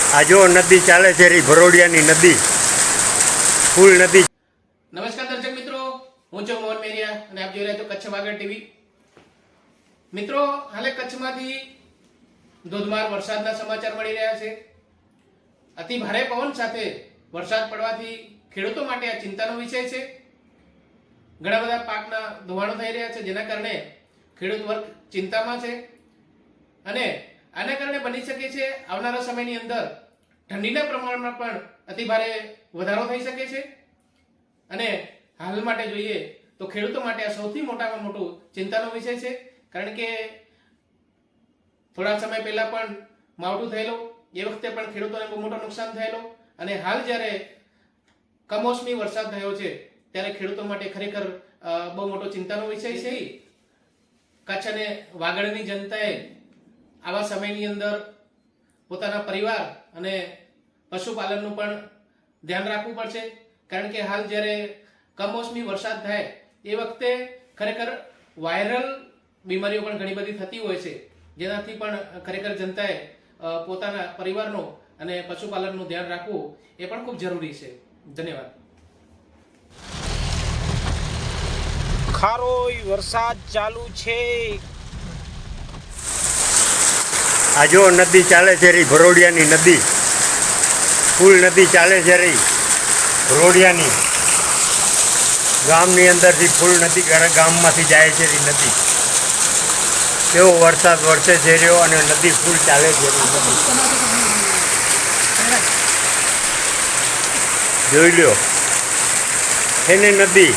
આ જો નદી ચાલે છે રી ભરોડિયાની નદી, ફૂલ નદી. નમસ્કાર દર્શક મિત્રો, હું છું મોહન મેરિયા અને આપ જોઈ રહ્યા છો કચ્છ વાગડ ટીવી. મિત્રો, હાલે કચ્છમાંથી ધોધમાર વરસાદના સમાચાર મળી રહ્યા છે. અતિ ભારે પવન સાથે વરસાદ પડવાથી ખેડૂતો માટે આ ચિંતાનો વિષય છે. ઘણા બધા પાકના ધોવાણો થઈ રહ્યા છે, જેના કારણે ખેડૂત વર્ગ ચિંતામાં છે અને આના કારણે બની શકે છે આવનારા સમયની અંદર ઠંડીના પ્રમાણમાં પણ અતિ ભારે વધારો થઈ શકે છે. અને હાલ માટે જોઈએ તો ખેડૂતો માટે આ સૌથી મોટામાં મોટું ચિંતાનો વિષય છે, કારણ કે થોડા સમય પહેલા પણ માવઠું થયેલું, એ વખતે પણ ખેડૂતોને બહુ મોટું નુકસાન થયેલું અને હાલ જ્યારે કમોસમી વરસાદ થયો છે ત્યારે ખેડૂતો માટે ખરેખર બહુ મોટો ચિંતાનો વિષય છે. કચ્છ અને વાગડની જનતાએ આવા સમયની અંદર પોતાના પરિવાર અને પશુપાલનનું પણ ધ્યાન રાખવું પડશે, કારણ કે હાલ જ્યારે કમોસમી વરસાદ થાય એ વખતે ખરેખર વાયરલ બીમારીઓ પણ ઘણી બધી થતી હોય છે, જેનાથી પણ ખરેખર જનતાએ પોતાના પરિવારનું અને પશુપાલનનું ધ્યાન રાખવું એ પણ ખૂબ જરૂરી છે. ધન્યવાદ. ખારોય વરસાદ ચાલુ છે. આ જો નદી ચાલે છે રી ભરોડિયાની નદી, ફૂલ નદી ચાલે છે રી ભરોડિયાની. ગામની અંદરથી ફૂલ નદી ગામમાંથી જાય છે રી નદી. કેવો વરસાદ વરસે છે રહ્યો અને નદી ફૂલ ચાલે છે રી નદી. જોઈ લ્યો એને નદી